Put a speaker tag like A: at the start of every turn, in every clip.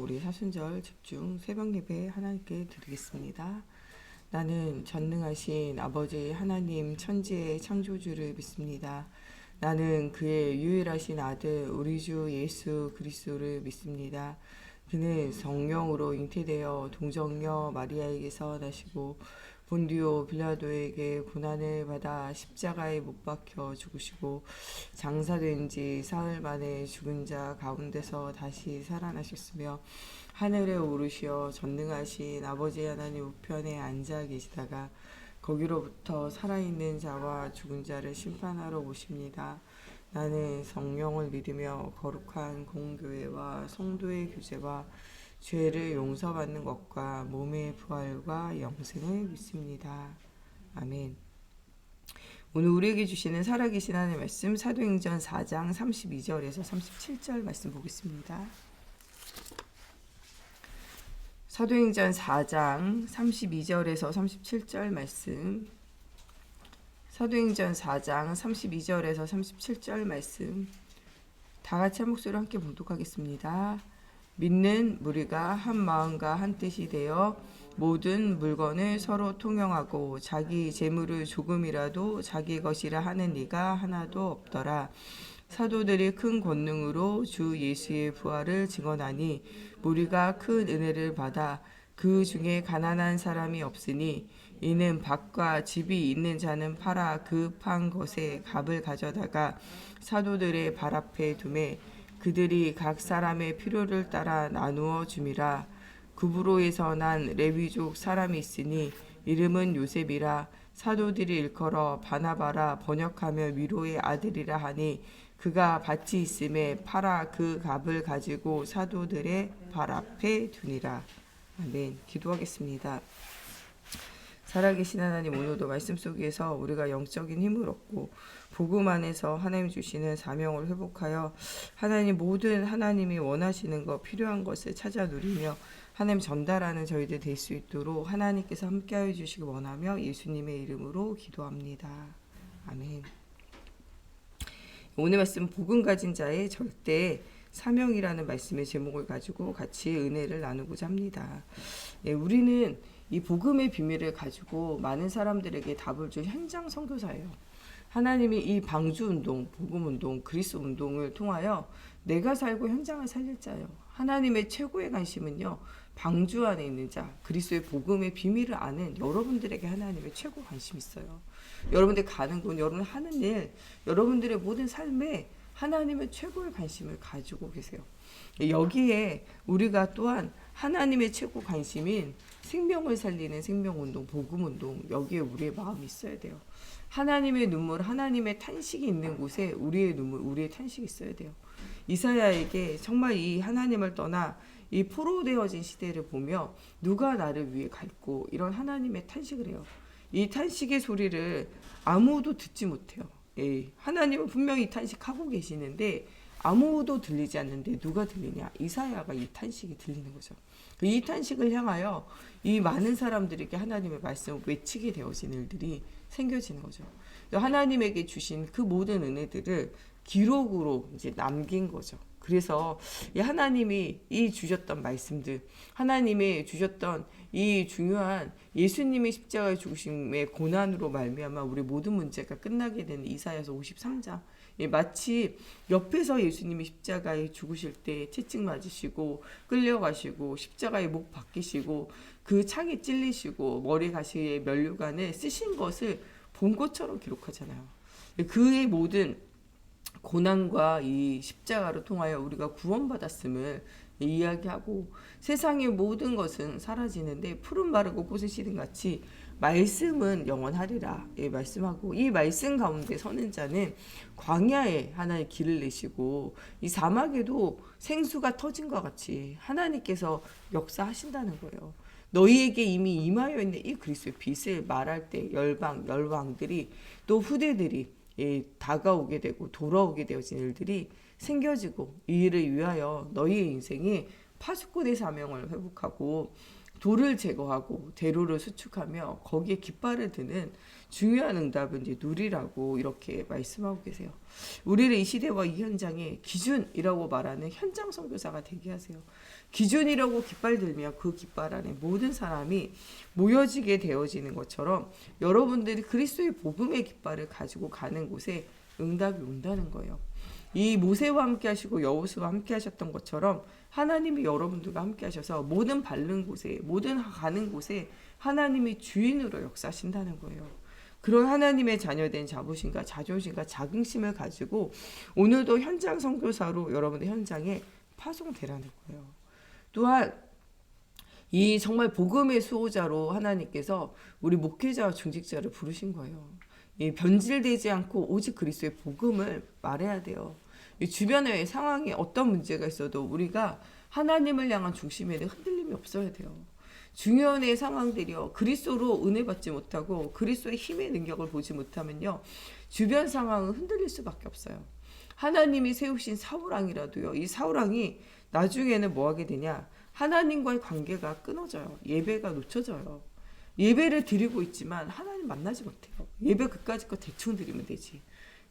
A: 우리 사순절 집중 새벽 예배 하나님께 드리겠습니다. 나는 전능하신 아버지 하나님 천지의 창조주를 믿습니다. 나는 그의 유일하신 아들 우리 주 예수 그리스도를 믿습니다. 그는 성령으로 잉태되어 동정녀 마리아에게서 나시고 본디오 빌라도에게 고난을 받아 십자가에 못 박혀 죽으시고 장사된 지 사흘 만에 죽은 자 가운데서 다시 살아나셨으며 하늘에 오르시어 전능하신 아버지 하나님 우편에 앉아 계시다가 거기로부터 살아있는 자와 죽은 자를 심판하러 오십니다. 나는 성령을 믿으며 거룩한 공교회와 성도의 교제와 죄를 용서받는 것과 몸의 부활과 영생을 믿습니다. 아멘. 오늘 우리에게 주시는 살아계신 하나님의 말씀 사도행전 4장 32절에서 37절 말씀 보겠습니다. 사도행전 4장 32절에서 37절 말씀. 사도행전 4장 32절에서 37절 말씀. 다 같이 한 목소리로 함께 봉독하겠습니다. 믿는 무리가 한 마음과 한 뜻이 되어 모든 물건을 서로 통용하고 자기 재물을 조금이라도 자기 것이라 하는 이가 하나도 없더라. 사도들이 큰 권능으로 주 예수의 부활을 증언하니 무리가 큰 은혜를 받아 그 중에 가난한 사람이 없으니 이는 밭과 집이 있는 자는 팔아 그 판 것에 값을 가져다가 사도들의 발 앞에 두매 그들이 각 사람의 필요를 따라 나누어 줌이라. 구브로에서 난 레위족 사람이 있으니 이름은 요셉이라. 사도들이 일컬어 바나바라 번역하며 위로의 아들이라 하니 그가 밭이 있음에 팔아 그 값을 가지고 사도들의 발 앞에 두니라. 아멘. 기도하겠습니다. 살아계신 하나님, 오늘도 말씀 속에서 우리가 영적인 힘을 얻고 복음 안에서 하나님 주시는 사명을 회복하여 하나님 모든 하나님이 원하시는 것 필요한 것을 찾아 누리며 하나님 전달하는 저희들 될 수 있도록 하나님께서 함께하여 주시기 원하며 예수님의 이름으로 기도합니다. 아멘. 오늘 말씀 복음 가진 자의 절대 사명이라는 말씀의 제목을 가지고 같이 은혜를 나누고자 합니다. 우리는 이 복음의 비밀을 가지고 많은 사람들에게 답을 줄 현장 선교사예요. 하나님이 이 방주운동, 복음운동, 그리스 운동을 통하여 내가 살고 현장을 살릴 자예요. 하나님의 최고의 관심은요, 방주 안에 있는 자, 그리스도의 복음의 비밀을 아는 여러분들에게 하나님의 최고 관심이 있어요. 여러분들 가는 곳, 여러분 하는 일, 여러분들의 모든 삶에 하나님의 최고의 관심을 가지고 계세요. 여기에 우리가 또한 하나님의 최고 관심인 생명을 살리는 생명운동, 복음운동, 여기에 우리의 마음이 있어야 돼요. 하나님의 눈물, 하나님의 탄식이 있는 곳에 우리의 눈물, 우리의 탄식이 있어야 돼요. 이사야에게 정말 이 하나님을 떠나 이 포로되어진 시대를 보며 누가 나를 위해 갈고 이런 하나님의 탄식을 해요. 이 탄식의 소리를 아무도 듣지 못해요. 하나님은 분명히 탄식하고 계시는데 아무도 들리지 않는데 누가 들리냐? 이사야가 이 탄식이 들리는 거죠. 이 탄식을 향하여 이 많은 사람들에게 하나님의 말씀을 외치게 되어진 일들이 생겨지는 거죠. 하나님에게 주신 그 모든 은혜들을 기록으로 이제 남긴 거죠. 그래서 이 하나님이 이 주셨던 말씀들, 하나님이 주셨던 이 중요한 예수님의 십자가의 죽으심의 고난으로 말미암아 우리 모든 문제가 끝나게 되는 이사야서 53장. 마치 옆에서 예수님이 십자가에 죽으실 때 채찍 맞으시고 끌려가시고 십자가에 목 박히시고 그 창에 찔리시고 머리 가시에 면류관을 쓰신 것을 본 것처럼 기록하잖아요. 그의 모든 고난과 이 십자가로 통하여 우리가 구원받았음을 이야기하고 세상의 모든 것은 사라지는데 푸른 마르고 꽃은 시든 같이 말씀은 영원하리라 말씀하고 이 말씀 가운데 서는 자는 광야에 하나님 길을 내시고 이 사막에도 생수가 터진 것 같이 하나님께서 역사하신다는 거예요. 너희에게 이미 임하여 있는 이 그리스도의 빛을 말할 때 열방들이 또 후대들이 다가오게 되고 돌아오게 되어진 일들이 생겨지고 이 일을 위하여 너희의 인생이 파수꾼의 사명을 회복하고 돌을 제거하고 대로를 수축하며 거기에 깃발을 드는 중요한 응답은 이제 누리라고 이렇게 말씀하고 계세요. 우리를 이 시대와 이 현장의 기준이라고 말하는 현장 선교사가 되게 하세요. 기준이라고 깃발 들면 그 깃발 안에 모든 사람이 모여지게 되어지는 것처럼 여러분들이 그리스도의 복음의 깃발을 가지고 가는 곳에 응답이 온다는 거예요. 이 모세와 함께 하시고 여호수아와 함께 하셨던 것처럼 하나님이 여러분들과 함께 하셔서 모든 바른 곳에, 모든 가는 곳에 하나님이 주인으로 역사하신다는 거예요. 그런 하나님의 자녀된 자부심과 자존심과 자긍심을 가지고 오늘도 현장 선교사로 여러분의 현장에 파송되라는 거예요. 또한 이 정말 복음의 수호자로 하나님께서 우리 목회자와 중직자를 부르신 거예요. 변질되지 않고 오직 그리스도의 복음을 말해야 돼요. 이 주변의 상황에 어떤 문제가 있어도 우리가 하나님을 향한 중심에는 흔들림이 없어야 돼요. 중요한 상황들이요, 그리스도로 은혜 받지 못하고 그리스도의 힘의 능력을 보지 못하면요, 주변 상황은 흔들릴 수밖에 없어요. 하나님이 세우신 사울왕이라도요, 이 사울왕이 나중에는 뭐 하게 되냐, 하나님과의 관계가 끊어져요. 예배가 놓쳐져요. 예배를 드리고 있지만 하나님 만나지 못해요. 예배 그까짓 거 대충 드리면 되지.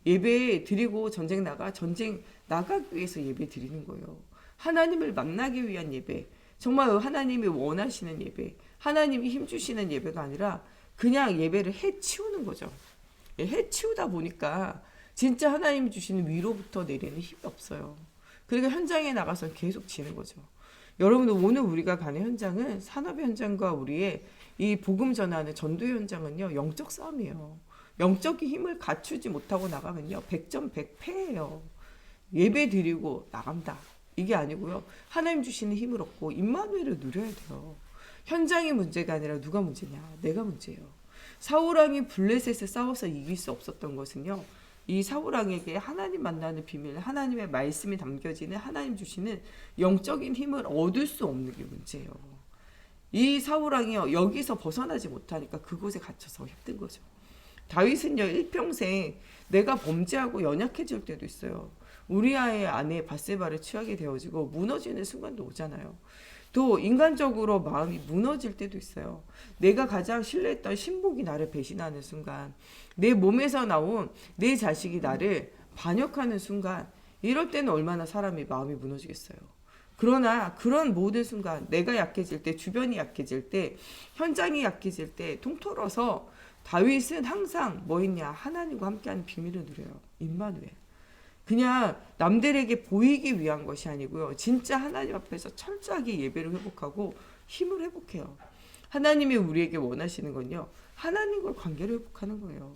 A: 예배 드리고 전쟁 나가기 위해서 예배 드리는 거예요. 하나님을 만나기 위한 예배, 정말 하나님이 원하시는 예배, 하나님이 힘주시는 예배가 아니라 그냥 예배를 해치우는 거죠. 해치우다 보니까 진짜 하나님이 주시는 위로부터 내리는 힘이 없어요. 그러니까 현장에 나가서 계속 지는 거죠. 여러분들, 오늘 우리가 가는 현장은 산업의 현장과 우리의 이 복음 전하는 전도의 현장은요, 영적 싸움이에요. 영적인 힘을 갖추지 못하고 나가면요, 100점 100패예요. 예배 드리고 나간다, 이게 아니고요, 하나님 주시는 힘을 얻고 임마누엘을 누려야 돼요. 현장이 문제가 아니라 누가 문제냐, 내가 문제예요. 사울왕이 블레셋에 싸워서 이길 수 없었던 것은요, 이 사울왕에게 하나님 만나는 비밀, 하나님의 말씀이 담겨지는 하나님 주시는 영적인 힘을 얻을 수 없는 게 문제예요. 이 사울왕이요, 여기서 벗어나지 못하니까 그곳에 갇혀서 힘든 거죠. 다윗은요, 일평생 내가 범죄하고 연약해질 때도 있어요. 우리아의 아내 밧세바를 취하게 되어지고 무너지는 순간도 오잖아요. 또 인간적으로 마음이 무너질 때도 있어요. 내가 가장 신뢰했던 신복이 나를 배신하는 순간, 내 몸에서 나온 내 자식이 나를 반역하는 순간, 이럴 때는 얼마나 사람이 마음이 무너지겠어요. 그러나 그런 모든 순간, 내가 약해질 때, 주변이 약해질 때, 현장이 약해질 때 통틀어서 다윗은 항상 뭐 있냐, 하나님과 함께하는 비밀을 누려요. 임마누엘. 그냥 남들에게 보이기 위한 것이 아니고요, 진짜 하나님 앞에서 철저하게 예배를 회복하고 힘을 회복해요. 하나님이 우리에게 원하시는 건요, 하나님과 관계를 회복하는 거예요.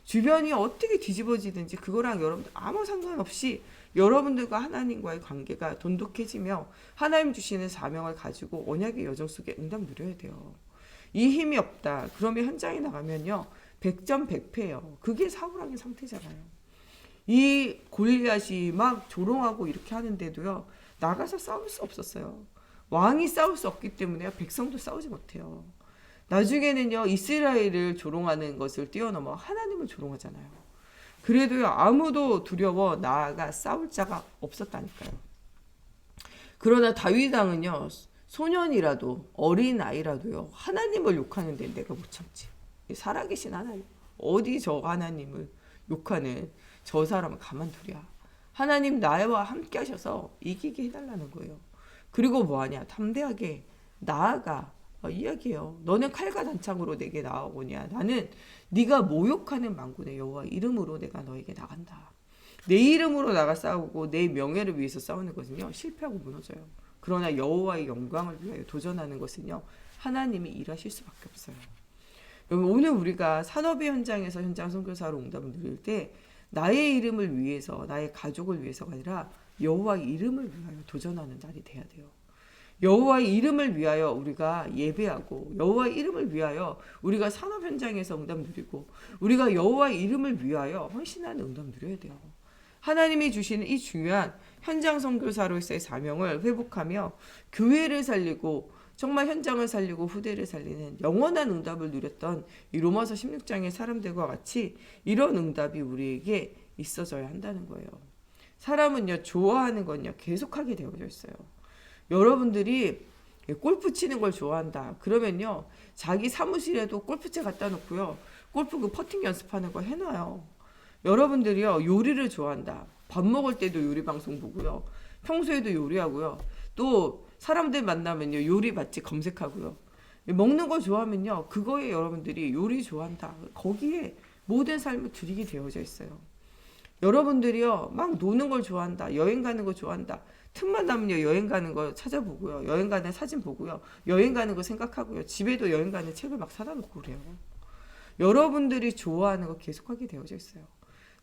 A: 주변이 어떻게 뒤집어지든지 그거랑 여러분들 아무 상관없이 여러분들과 하나님과의 관계가 돈독해지며 하나님 주시는 사명을 가지고 언약의 여정 속에 응답 누려야 돼요. 이 힘이 없다, 그러면 현장에 나가면요, 100점 100패예요. 그게 사울왕의 상태잖아요. 이 골리앗이 막 조롱하고 이렇게 하는데도요, 나가서 싸울 수 없었어요. 왕이 싸울 수 없기 때문에 백성도 싸우지 못해요. 나중에는요, 이스라엘을 조롱하는 것을 뛰어넘어 하나님을 조롱하잖아요. 그래도요, 아무도 두려워 나아가 싸울 자가 없었다니까요. 그러나 다윗 왕은요, 소년이라도 어린 아이라도요, 하나님을 욕하는데 내가 못 참지. 살아계신 하나님, 어디 저 하나님을 욕하는 저 사람은 가만두랴. 하나님 나와 함께 하셔서 이기게 해달라는 거예요. 그리고 뭐하냐, 담대하게 나아가 이야기해요. 너는 칼과 단창으로 내게 나아오냐. 나는 네가 모욕하는 만군의 여호와 이름으로 내가 너에게 나간다. 내 이름으로 나가 싸우고 내 명예를 위해서 싸우는 것은요, 실패하고 무너져요. 그러나 여호와의 영광을 위하여 도전하는 것은요, 하나님이 일하실 수밖에 없어요. 오늘 우리가 산업의 현장에서 현장 선교사로 응답을 누릴 때 나의 이름을 위해서, 나의 가족을 위해서가 아니라 여호와의 이름을 위하여 도전하는 날이 돼야 돼요. 여호와의 이름을 위하여 우리가 예배하고, 여호와의 이름을 위하여 우리가 산업 현장에서 응답 누리고, 우리가 여호와의 이름을 위하여 헌신하는 응답 누려야 돼요. 하나님이 주시는 이 중요한 현장 선교사로서의 사명을 회복하며 교회를 살리고 정말 현장을 살리고 후대를 살리는 영원한 응답을 누렸던 이 로마서 16장의 사람들과 같이 이런 응답이 우리에게 있어져야 한다는 거예요. 사람은요, 좋아하는 건요, 계속하게 되어져 있어요. 여러분들이 골프 치는 걸 좋아한다. 그러면요, 자기 사무실에도 골프채 갖다 놓고요, 골프 그 퍼팅 연습하는 거 해놔요. 여러분들이요, 요리를 좋아한다. 밥 먹을 때도 요리 방송 보고요, 평소에도 요리하고요, 또 사람들 만나면요, 요리 맛집 검색하고요, 먹는 거 좋아하면요, 그거에 여러분들이 요리 좋아한다. 거기에 모든 삶을 들이게 되어져 있어요. 여러분들이요, 막 노는 걸 좋아한다. 여행 가는 거 좋아한다. 틈만 나면요, 여행 가는 거 찾아보고요, 여행 가는 사진 보고요, 여행 가는 거 생각하고요, 집에도 여행 가는 책을 막 사다 놓고 그래요. 여러분들이 좋아하는 거 계속하게 되어져 있어요.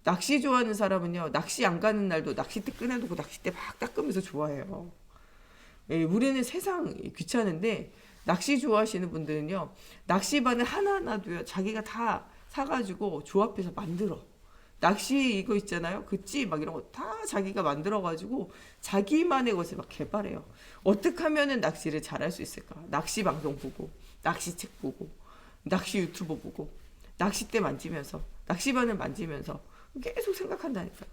A: 낚시 좋아하는 사람은요, 낚시 안 가는 날도 낚싯대 꺼내놓고 낚싯대 막 닦으면서 좋아해요. 예, 우리는 세상 귀찮은데, 낚시 좋아하시는 분들은요, 낚시바늘 하나하나도요, 자기가 다 사가지고 조합해서 만들어. 낚시 이거 있잖아요, 그찌 막 이런 거 다 자기가 만들어가지고 자기만의 것을 막 개발해요. 어떻게 하면은 낚시를 잘할 수 있을까? 낚시 방송 보고, 낚시 책 보고, 낚시 유튜브 보고, 낚싯대 만지면서, 낚시바늘 만지면서 계속 생각한다니까요.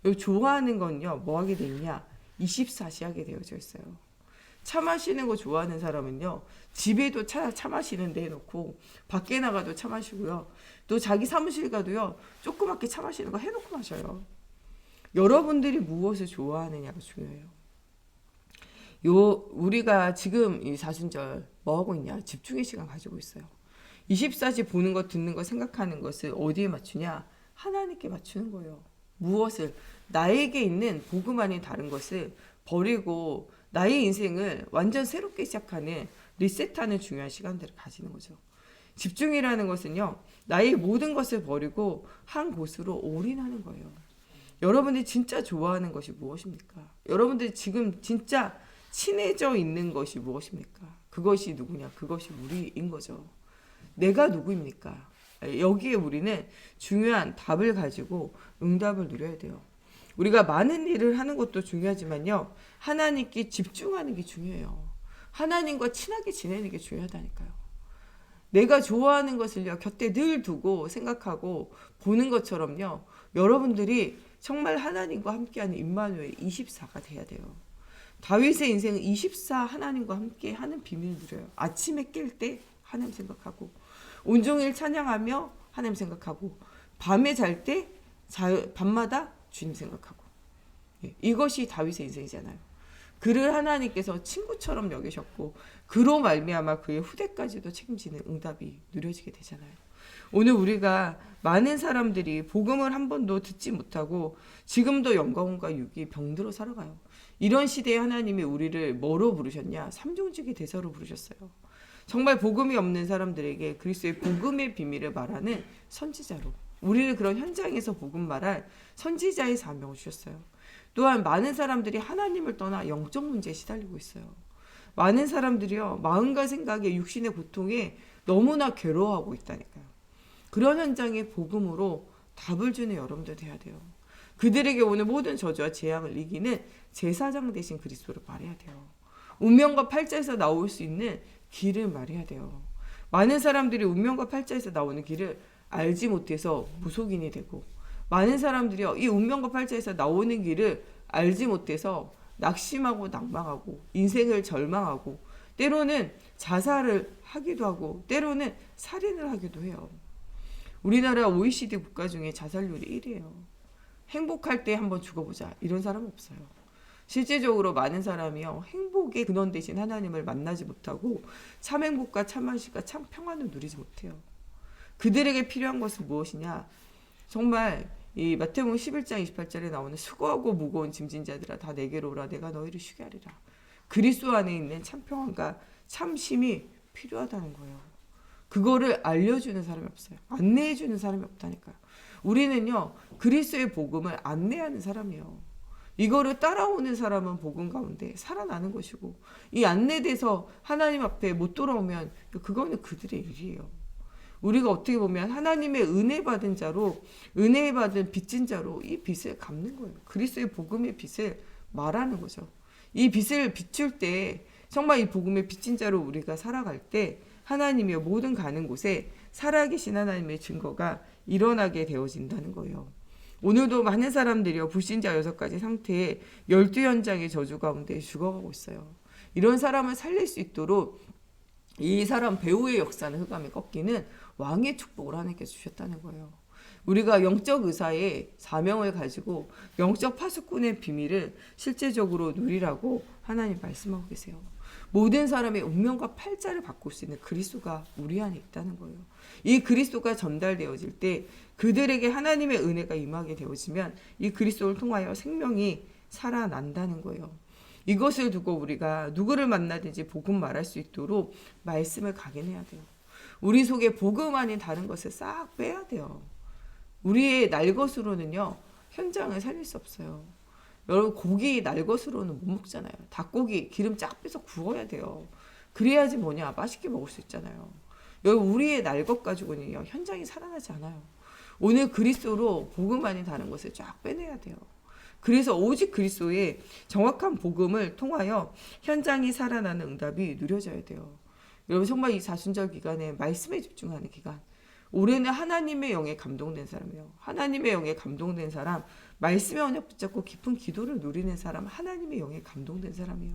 A: 여기 좋아하는 건요, 뭐 하게 돼 있냐? 24시 하게 되어져 있어요. 차 마시는 거 좋아하는 사람은요, 집에도 차 마시는 데 해놓고, 밖에 나가도 차 마시고요, 또 자기 사무실 가도요, 조그맣게 차 마시는 거 해놓고 마셔요. 여러분들이 무엇을 좋아하느냐가 중요해요. 우리가 지금 이 사순절 뭐 하고 있냐? 집중의 시간 가지고 있어요. 24시 보는 것, 듣는 것, 생각하는 것을 어디에 맞추냐? 하나님께 맞추는 거예요. 무엇을? 나에게 있는 복음 아닌 다른 것을 버리고 나의 인생을 완전 새롭게 시작하는, 리셋하는 중요한 시간들을 가지는 거죠. 집중이라는 것은요, 나의 모든 것을 버리고 한 곳으로 올인하는 거예요. 여러분들이 진짜 좋아하는 것이 무엇입니까? 여러분들이 지금 진짜 친해져 있는 것이 무엇입니까? 그것이 누구냐? 그것이 우리인 거죠. 내가 누구입니까? 여기에 우리는 중요한 답을 가지고 응답을 누려야 돼요. 우리가 많은 일을 하는 것도 중요하지만요, 하나님께 집중하는 게 중요해요. 하나님과 친하게 지내는 게 중요하다니까요. 내가 좋아하는 것을요, 곁에 늘 두고 생각하고 보는 것처럼요, 여러분들이 정말 하나님과 함께하는 임마누엘 24가 돼야 돼요. 다윗의 인생은 24 하나님과 함께 하는 비밀을 누려요. 아침에 깰 때 하나님 생각하고, 온종일 찬양하며 하나님 생각하고, 밤에 잘 때 밤마다 주님 생각하고. 이것이 다윗의 인생이잖아요. 그를 하나님께서 친구처럼 여기셨고, 그로 말미암아 그의 후대까지도 책임지는 응답이 누려지게 되잖아요. 오늘 우리가 많은 사람들이 복음을 한 번도 듣지 못하고 지금도 영광과 육이 병들어 살아가요. 이런 시대에 하나님이 우리를 뭐로 부르셨냐? 삼종직의 대사로 부르셨어요. 정말 복음이 없는 사람들에게 그리스도의 복음의 비밀을 말하는 선지자로, 우리를 그런 현장에서 복음 말할 선지자의 사명을 주셨어요. 또한 많은 사람들이 하나님을 떠나 영적 문제에 시달리고 있어요. 많은 사람들이요, 마음과 생각에 육신의 고통에 너무나 괴로워하고 있다니까요. 그런 현장에 복음으로 답을 주는 여러분들 돼야 돼요. 그들에게 오는 모든 저주와 재앙을 이기는 제사장 대신 그리스도를 말해야 돼요. 운명과 팔자에서 나올 수 있는 길을 말해야 돼요. 많은 사람들이 운명과 팔자에서 나오는 길을 알지 못해서 무속인이 되고, 많은 사람들이요, 이 운명과 팔자에서 나오는 길을 알지 못해서 낙심하고 낭망하고 인생을 절망하고 때로는 자살을 하기도 하고 때로는 살인을 하기도 해요. 우리나라 OECD 국가 중에 자살률이 1위에요. 행복할 때 한번 죽어보자, 이런 사람 없어요. 실제적으로 많은 사람이요, 행복의 근원 대신 하나님을 만나지 못하고 참 행복과 참 안식과 참 평안을 누리지 못해요. 그들에게 필요한 것은 무엇이냐? 정말 이 마태복음 11장 28절에 나오는 수고하고 무거운 짐진 자들아 다 내게로 오라, 내가 너희를 쉬게 하리라. 그리스도 안에 있는 참 평안과 참 쉼이 필요하다는 거예요. 그거를 알려주는 사람이 없어요. 안내해주는 사람이 없다니까요. 우리는요, 그리스도의 복음을 안내하는 사람이에요. 이거를 따라오는 사람은 복음 가운데 살아나는 것이고, 이 안내돼서 하나님 앞에 못 돌아오면 그거는 그들의 일이에요. 우리가 어떻게 보면 하나님의 은혜 받은 자로, 은혜 받은 빚진 자로 이 빚을 갚는 거예요. 그리스도의 복음의 빚을 말하는 거죠. 이 빚을 비출 때, 정말 이 복음의 빚진 자로 우리가 살아갈 때 하나님의 모든 가는 곳에 살아계신 하나님의 증거가 일어나게 되어진다는 거예요. 오늘도 많은 사람들이요, 불신자 6가지 상태에 12현장의 저주 가운데 죽어가고 있어요. 이런 사람을 살릴 수 있도록 이 사람 배후의 역사는 흑암이 꺾이는 왕의 축복을 하나님께서 주셨다는 거예요. 우리가 영적 의사의 사명을 가지고 영적 파수꾼의 비밀을 실제적으로 누리라고 하나님 말씀하고 계세요. 모든 사람의 운명과 팔자를 바꿀 수 있는 그리스도가 우리 안에 있다는 거예요. 이 그리스도가 전달되어질 때 그들에게 하나님의 은혜가 임하게 되어지면 이 그리스도를 통하여 생명이 살아난다는 거예요. 이것을 두고 우리가 누구를 만나든지 복음 말할 수 있도록 말씀을 각인해야 돼요. 우리 속에 복음 아닌 다른 것을 싹 빼야 돼요. 우리의 날 것으로는요, 현장을 살릴 수 없어요. 여러분, 고기 날 것으로는 못 먹잖아요. 닭고기 기름 쫙 빼서 구워야 돼요. 그래야지 뭐냐, 맛있게 먹을 수 있잖아요. 여러분, 우리의 날 것 가지고는요, 현장이 살아나지 않아요. 오늘 그리스도로 복음 아닌 다른 것을 쫙 빼내야 돼요. 그래서 오직 그리스도의 정확한 복음을 통하여 현장이 살아나는 응답이 누려져야 돼요. 여러분, 정말 이 사순절 기간에 말씀에 집중하는 기간, 올해는 하나님의 영에 감동된 사람이에요. 하나님의 영에 감동된 사람, 말씀의 언약 붙잡고 깊은 기도를 누리는 사람, 하나님의 영에 감동된 사람이에요.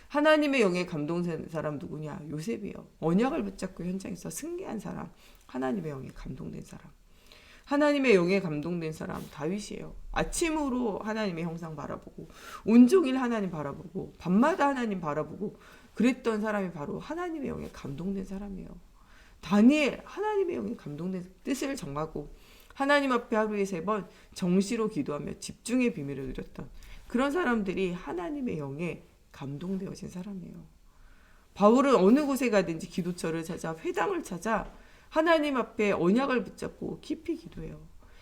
A: 하나님의 영에 감동된 사람 누구냐? 요셉이에요. 언약을 붙잡고 현장에서 승리한 사람, 하나님의 영에 감동된 사람. 하나님의 영에 감동된 사람 다윗이에요. 아침으로 하나님의 형상 바라보고 온종일 하나님 바라보고 밤마다 하나님 바라보고 그랬던 사람이 바로 하나님의 영에 감동된 사람이에요. 다니엘, 하나님의 영에 감동된 뜻을 정하고 하나님 앞에 하루에 3번 정시로 기도하며 집중의 비밀을 누렸던 그런 사람들이 하나님의 영에 감동되어진 사람이에요. 바울은 어느 곳에 가든지 기도처를 찾아 회당을 찾아 하나님 앞에 언약을 붙잡고 깊이 기도해요.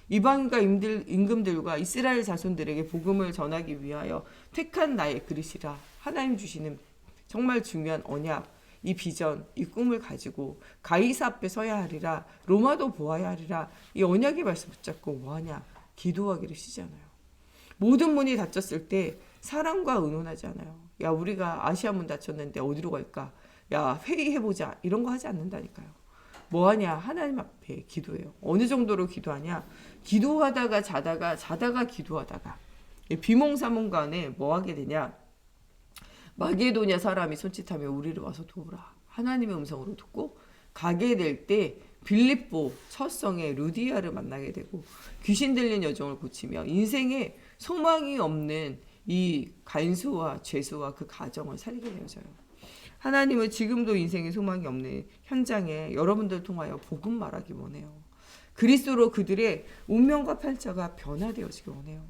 A: 이방인과 임금들과 이스라엘 자손들에게 복음을 전하기 위하여 택한 나의 그릇이라. 하나님 주시는 정말 중요한 언약, 이 비전, 이 꿈을 가지고 가이사 앞에 서야 하리라, 로마도 보아야 하리라. 이 언약의 말씀 붙잡고 뭐하냐? 기도하기를 쉬잖아요. 모든 문이 닫혔을 때 사랑과 의논하지 않아요. 야, 우리가 아시아 문 닫혔는데 어디로 갈까? 야, 회의해보자. 이런 거 하지 않는다니까요. 뭐하냐? 하나님 앞에 기도해요. 어느 정도로 기도하냐? 기도하다가 자다가 기도하다가 비몽사몽간에 뭐하게 되냐? 마게도냐 사람이 손짓하며 우리를 와서 도우라. 하나님의 음성으로 듣고 가게 될 때 빌립보 첫 성의 루디아를 만나게 되고 귀신 들린 여종을 고치며 인생에 소망이 없는 이 간수와 죄수와 그 가정을 살리게 되어져요. 하나님은 지금도 인생에 소망이 없는 현장에 여러분들 통하여 복음 말하기 원해요. 그리스도로 그들의 운명과 팔자가 변화되어지기 원해요.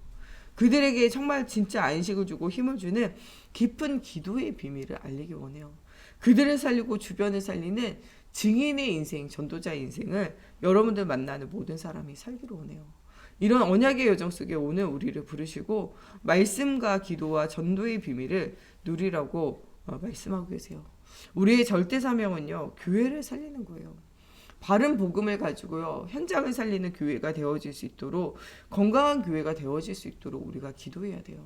A: 그들에게 정말 진짜 안식을 주고 힘을 주는 깊은 기도의 비밀을 알리기 원해요. 그들을 살리고 주변을 살리는 증인의 인생, 전도자의 인생을 여러분들 만나는 모든 사람이 살기를 원해요. 이런 언약의 여정 속에 오늘 우리를 부르시고 말씀과 기도와 전도의 비밀을 누리라고 말씀하고 계세요. 우리의 절대 사명은요, 교회를 살리는 거예요. 바른 복음을 가지고요, 현장을 살리는 교회가 되어질 수 있도록, 건강한 교회가 되어질 수 있도록 우리가 기도해야 돼요.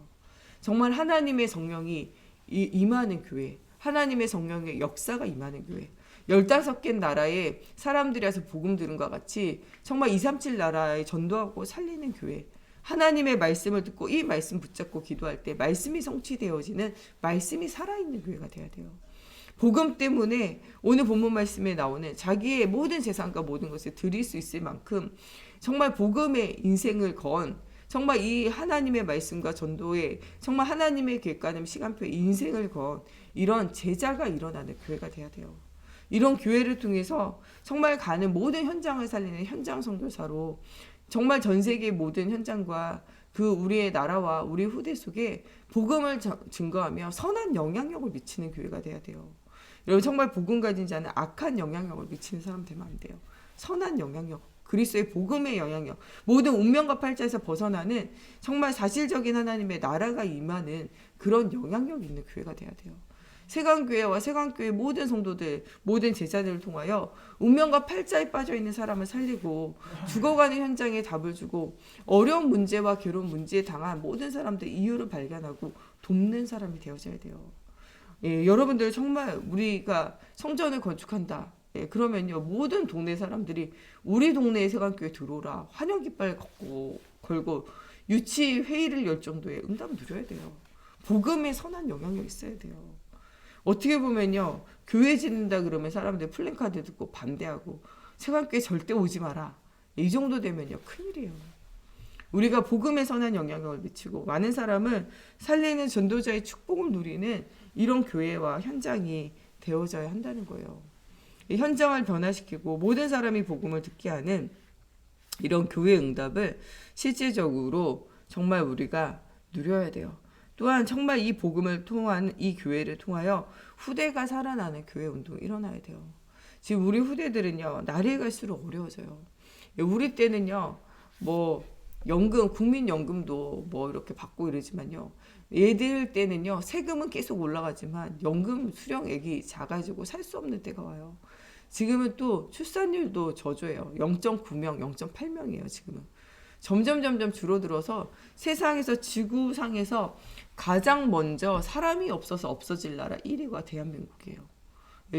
A: 정말 하나님의 성령이 임하는 교회, 하나님의 성령의 역사가 임하는 교회, 15개 나라의 사람들이 와서 복음 들은 것 같이 정말 237 나라에 전도하고 살리는 교회, 하나님의 말씀을 듣고 이 말씀 붙잡고 기도할 때 말씀이 성취되어지는, 말씀이 살아있는 교회가 돼야 돼요. 복음 때문에 오늘 본문 말씀에 나오는 자기의 모든 재산과 모든 것을 드릴 수 있을 만큼 정말 복음의 인생을 건, 정말 이 하나님의 말씀과 전도에 정말 하나님의 계획가는 시간표에 인생을 건 이런 제자가 일어나는 교회가 돼야 돼요. 이런 교회를 통해서 정말 가는 모든 현장을 살리는 현장 선교사로 정말 전 세계의 모든 현장과 그 우리의 나라와 우리 후대 속에 복음을 증거하며 선한 영향력을 미치는 교회가 돼야 돼요. 여러분, 정말 복음 가진 자는 악한 영향력을 미치는 사람 되면 안 돼요. 선한 영향력, 그리스도의 복음의 영향력, 모든 운명과 팔자에서 벗어나는 정말 사실적인 하나님의 나라가 임하는 그런 영향력 있는 교회가 돼야 돼요. 세강교회와 세강교회 모든 성도들, 모든 제자들을 통하여 운명과 팔자에 빠져있는 사람을 살리고 죽어가는 현장에 답을 주고 어려운 문제와 괴로운 문제에 당한 모든 사람들의 이유를 발견하고 돕는 사람이 되어져야 돼요. 예, 여러분들 정말 우리가 성전을 건축한다. 예, 그러면요, 모든 동네 사람들이 우리 동네에 세강교회 들어오라. 환영 깃발 걸고 유치 회의를 열 정도의 응답을 누려야 돼요. 복음의 선한 영향력이 있어야 돼요. 어떻게 보면요, 교회 짓는다 그러면 사람들 플랜카드 듣고 반대하고 세관교회 절대 오지 마라. 이 정도 되면요, 큰일이에요. 우리가 복음에 선한 영향력을 미치고 많은 사람을 살리는 전도자의 축복을 누리는 이런 교회와 현장이 되어져야 한다는 거예요. 이 현장을 변화시키고 모든 사람이 복음을 듣게 하는 이런 교회 응답을 실질적으로 정말 우리가 누려야 돼요. 또한 정말 이 복음을 통한 이 교회를 통하여 후대가 살아나는 교회 운동이 일어나야 돼요. 지금 우리 후대들은요, 날이 갈수록 어려워져요. 우리 때는요, 뭐 연금, 국민연금도 뭐 이렇게 받고 이러지만요, 얘들 때는요, 세금은 계속 올라가지만 연금 수령액이 작아지고 살 수 없는 때가 와요. 지금은 또 출산율도 저조해요. 0.9명, 0.8명이에요. 지금은 점점 줄어들어서 세상에서, 지구상에서 가장 먼저 사람이 없어서 없어질 나라 1위가 대한민국이에요.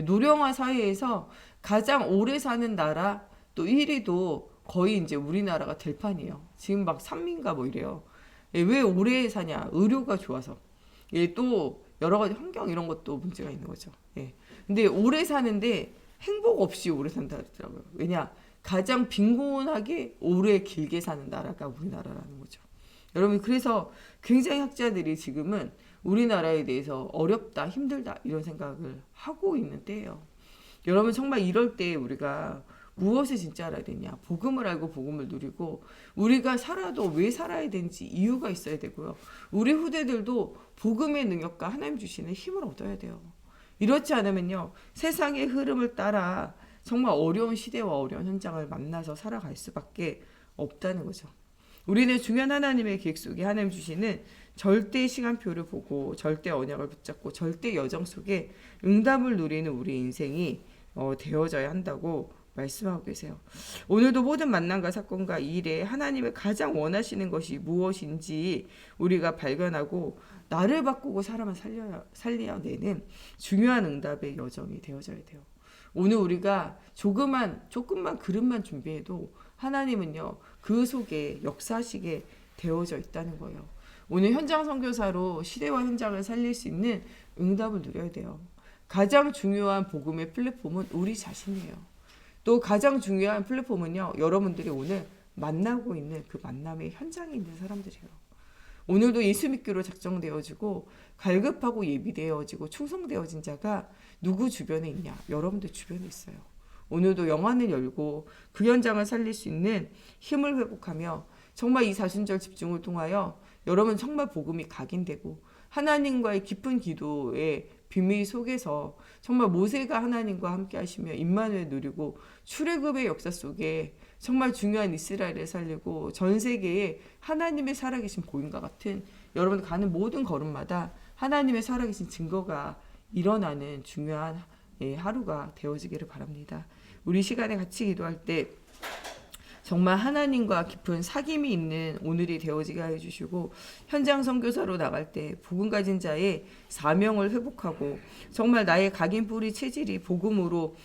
A: 노령화 사회에서 가장 오래 사는 나라 또 1위도 거의 이제 우리나라가 될 판이에요. 지금 막 3위인가 뭐 이래요. 왜 오래 사냐? 의료가 좋아서. 또 여러 가지 환경 이런 것도 문제가 있는 거죠. 근데 오래 사는데 행복 없이 오래 산다 그러더라고요. 왜냐? 가장 빈곤하게 오래 길게 사는 나라가 우리나라라는 거죠. 여러분, 그래서 굉장히 학자들이 지금은 우리나라에 대해서 어렵다, 힘들다 이런 생각을 하고 있는 때예요. 여러분, 정말 이럴 때 우리가 무엇을 진짜 알아야 되냐? 복음을 알고 복음을 누리고 우리가 살아도 왜 살아야 되는지 이유가 있어야 되고요. 우리 후대들도 복음의 능력과 하나님 주시는 힘을 얻어야 돼요. 이렇지 않으면요, 세상의 흐름을 따라 정말 어려운 시대와 어려운 현장을 만나서 살아갈 수밖에 없다는 거죠. 우리는 중요한 하나님의 계획 속에 하나님 주시는 절대 시간표를 보고 절대 언약을 붙잡고 절대 여정 속에 응답을 누리는 우리 인생이 되어져야 한다고 말씀하고 계세요. 오늘도 모든 만남과 사건과 일에 하나님의 가장 원하시는 것이 무엇인지 우리가 발견하고 나를 바꾸고 사람을 살려내는 중요한 응답의 여정이 되어져야 돼요. 오늘 우리가 조금만 그릇만 준비해도 하나님은요, 그 속에 역사하시게 되어져 있다는 거예요. 오늘 현장 선교사로 시대와 현장을 살릴 수 있는 응답을 누려야 돼요. 가장 중요한 복음의 플랫폼은 우리 자신이에요. 또 가장 중요한 플랫폼은요, 여러분들이 오늘 만나고 있는 그 만남의 현장에 있는 사람들이에요. 오늘도 예수 믿기로 작정되어지고 갈급하고 예비되어지고 충성되어진 자가 누구 주변에 있냐? 여러분들 주변에 있어요. 오늘도 영안을 열고 그 현장을 살릴 수 있는 힘을 회복하며 정말 이 사순절 집중을 통하여 여러분 정말 복음이 각인되고 하나님과의 깊은 기도의 비밀 속에서 정말 모세가 하나님과 함께 하시며 임마누엘 누리고 출애굽의 역사 속에 정말 중요한 이스라엘을 살리고 전 세계에 하나님의 살아계신 보임과 같은 여러분 가는 모든 걸음마다 하나님의 살아계신 증거가 일어나는 중요한 하루가 되어지기를 바랍니다. 우리 시간에 같이 기도할 때 정말 하나님과 깊은 사귐이 있는 오늘이 되어지게 해주시고 현장 선교사로 나갈 때 복음 가진 자의 사명을 회복하고 정말 나의 각인 뿌리 체질이 복음으로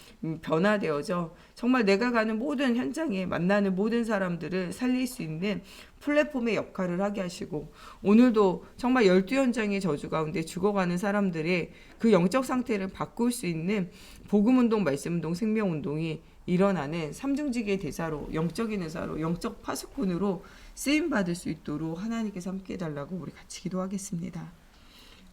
A: 변화되어져 정말 내가 가는 모든 현장에 만나는 모든 사람들을 살릴 수 있는 플랫폼의 역할을 하게 하시고 오늘도 정말 12현장의 저주 가운데 죽어가는 사람들의 그 영적 상태를 바꿀 수 있는 복음운동, 말씀운동, 생명운동이 일어나는 삼중직의 대사로, 영적인 의사로, 영적 파수꾼으로 쓰임받을 수 있도록 하나님께서 함께 해달라고 우리 같이 기도하겠습니다.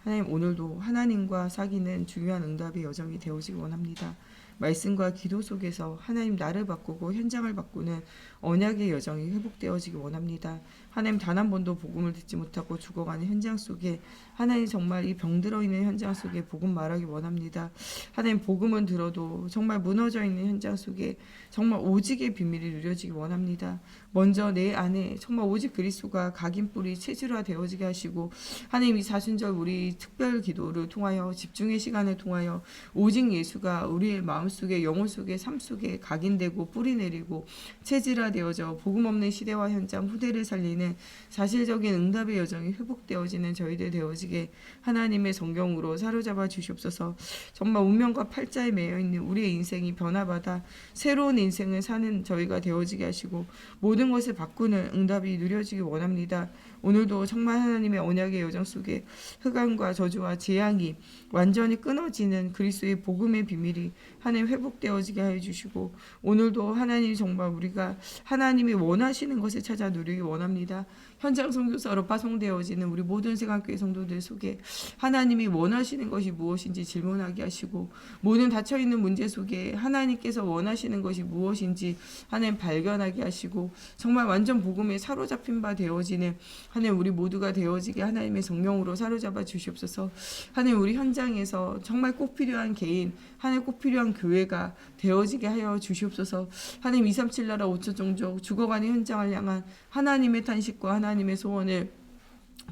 A: 하나님, 오늘도 하나님과 사귀는 중요한 응답의 여정이 되어지기 원합니다. 말씀과 기도 속에서 하나님 나를 바꾸고 현장을 바꾸는 언약의 여정이 회복되어지기 원합니다. 하나님, 단 한 번도 복음을 듣지 못하고 죽어가는 현장 속에 하나님 정말 이 병들어 있는 현장 속에 복음 말하기 원합니다. 하나님, 복음은 들어도 정말 무너져 있는 현장 속에 정말 오직의 비밀이 누려지기 원합니다. 먼저 내 안에 정말 오직 그리스도가 각인 뿌리 체질화 되어지게 하시고 하나님, 이 사순절 우리 특별 기도를 통하여 집중의 시간을 통하여 오직 예수가 우리의 마음속에 영혼 속에 삶 속에 각인되고 뿌리 내리고 체질화 되어져 복음 없는 시대와 현장 후대를 살리는 사실적인 응답의 여정이 회복되어지는 저희들 되어지게 하나님의 성경으로 사로잡아 주시옵소서. 정말 운명과 팔자에 매여 있는 우리의 인생이 변화받아 새로운 인생을 사는 저희가 되어지게 하시고 모든 것을 바꾸는 응답이 누려지기 원합니다. 오늘도 정말 하나님의 언약의 여정 속에 흑암과 저주와 재앙이 완전히 끊어지는 그리스도의 복음의 비밀이 하나님 회복되어지게 하여 주시고, 오늘도 하나님 정말 우리가 하나님이 원하시는 것을 찾아 누리기 원합니다. 현장 선교사로 파송되어지는 우리 모든 세관교회 성도들 속에 하나님이 원하시는 것이 무엇인지 질문하게 하시고, 모든 닫혀있는 문제 속에 하나님께서 원하시는 것이 무엇인지 하나님 발견하게 하시고, 정말 완전 복음에 사로잡힌 바 되어지는 하나님 우리 모두가 되어지게 하나님의 성령으로 사로잡아 주시옵소서. 하나님 우리 현장에서 정말 꼭 필요한 개인, 하나님 꼭 필요한 교회가 되어지게 하여 주시옵소서. 하나님 237 나라 5천 종족 죽어가는 현장을 향한 하나님의 탄식과 하나님의 소원을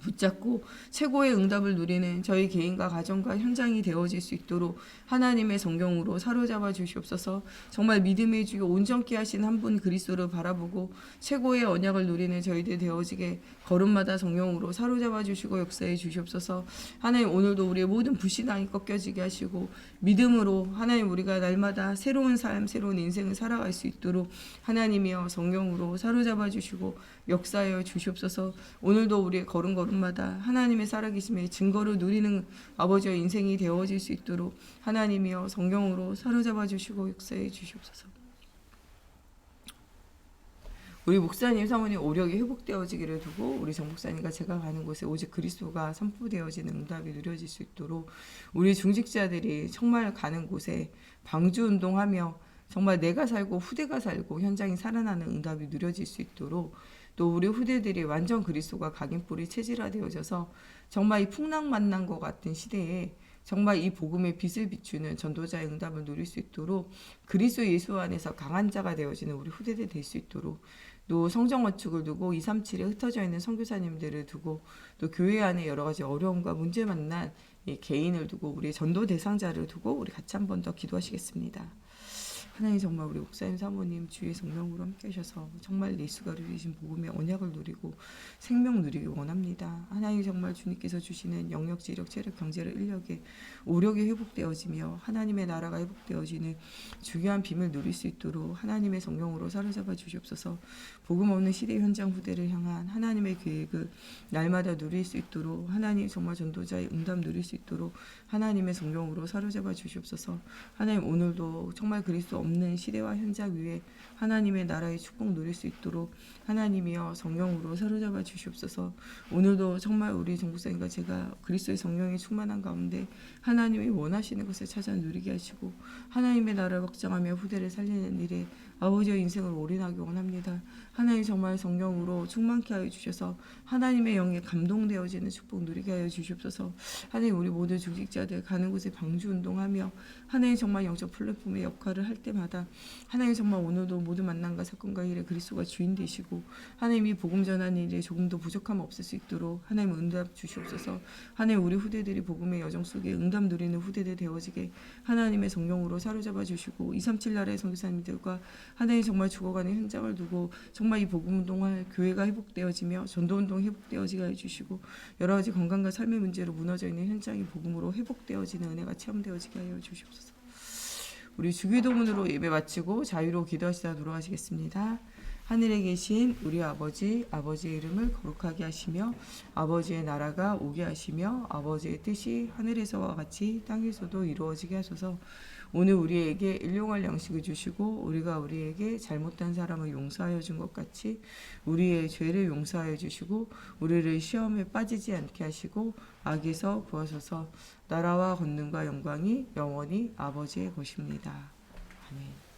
A: 붙잡고 최고의 응답을 누리는 저희 개인과 가정과 현장이 되어질 수 있도록 하나님의 성경으로 사로잡아 주시옵소서. 정말 믿음의 주요 온전케 하신 한 분 그리스도를 바라보고 최고의 언약을 누리는 저희들 되어지게 걸음마다 성령으로 사로잡아 주시고 역사해 주시옵소서. 하나님 오늘도 우리의 모든 불신앙이 꺾여지게 하시고 믿음으로 하나님 우리가 날마다 새로운 삶, 새로운 인생을 살아갈 수 있도록 하나님이여 성령으로 사로잡아 주시고 역사하여 주시옵소서. 오늘도 우리의 걸음걸음마다 하나님의 살아계심의 증거를 누리는 아버지의 인생이 되어질 수 있도록 하나님이여 성령으로 사로잡아 주시고 역사해 주시옵소서. 우리 목사님 사모님 오력이 회복되어지기를 두고 우리 정 목사님과 제가 가는 곳에 오직 그리스도가 선포되어지는 응답이 누려질 수 있도록 우리 중직자들이 정말 가는 곳에 방주운동하며 정말 내가 살고 후대가 살고 현장이 살아나는 응답이 누려질 수 있도록, 또 우리 후대들이 완전 그리스도가 각인뿌리 체질화되어져서 정말 이 풍랑만난 것 같은 시대에 정말 이 복음의 빛을 비추는 전도자의 응답을 누릴 수 있도록 그리스도 예수 안에서 강한 자가 되어지는 우리 후대들 될 수 있도록, 또 성정 건축을 두고 237에 흩어져 있는 선교사님들을 두고 또 교회 안에 여러 가지 어려움과 문제 만난 이 개인을 두고 우리 전도 대상자를 두고 우리 같이 한 번 더 기도하시겠습니다. 하나님 정말 우리 목사님 사모님 주의 성령으로 함께 하셔서 정말 예수가 누리신 복음의 언약을 누리고 생명 누리기 원합니다. 하나님 정말 주님께서 주시는 영역, 지력, 체력, 경제력, 인력에 오력이 회복되어지며 하나님의 나라가 회복되어지는 중요한 빔을 누릴 수 있도록 하나님의 성령으로 사로잡아 주시옵소서. 복음 없는 시대 현장 후대를 향한 하나님의 계획을 날마다 누릴 수 있도록 하나님 정말 전도자의 응답 누릴 수 있도록 하나님의 성령으로 사로잡아 주시옵소서. 하나님 오늘도 정말 그리스도 없는 시대와 현장 위에 하나님의 나라의 축복 누릴 수 있도록 하나님이여 성령으로 사로잡아 주시옵소서. 오늘도 정말 우리 정국사님과 제가 그리스도의 성령이 충만한 가운데 하나님이 원하시는 것을 찾아 누리게 하시고 하나님의 나라를 확장하며 후대를 살리는 일에 아버지의 인생을 올인하기 원합니다. 하나님 정말 성령으로 충만케 하여 주셔서 하나님의 영에 감동되어지는 축복 누리게 하여 주시옵소서. 하나님 우리 모든 중직자들 가는 곳에 방주운동하며 하나님 정말 영적 플랫폼의 역할을 할 때마다 하나님 정말 오늘도 모든 만남과 사건과 일에 그리스도가 주인 되시고 하나님이 복음 전하는 일에 조금도 부족함 없을 수 있도록 하나님 응답 주시옵소서. 하나님 우리 후대들이 복음의 여정 속에 응답 누리는 후대들 되어지게 하나님의 성령으로 사로잡아 주시고 237 나라의 선교사님들과 하나님 정말 죽어가는 현장을 두고 정말 이 복음운동할 교회가 회복되어지며 전도운동 회복되어지게 해주시고 여러 가지 건강과 삶의 문제로 무너져 있는 현장이 복음으로 회복되어지는 은혜가 체험되어지게 하여 주시옵소서. 우리 주기도문으로 예배 마치고 자유로 기도하시다 돌아가시겠습니다. 하늘에 계신 우리 아버지, 아버지의 이름을 거룩하게 하시며 아버지의 나라가 오게 하시며 아버지의 뜻이 하늘에서와 같이 땅에서도 이루어지게 하소서. 오늘 우리에게 일용할 양식을 주시고 우리가 우리에게 잘못한 사람을 용서하여 준 것 같이 우리의 죄를 용서하여 주시고 우리를 시험에 빠지지 않게 하시고 악에서 구하소서. 나라와 권능과 영광이 영원히 아버지의 것입니다. 아멘.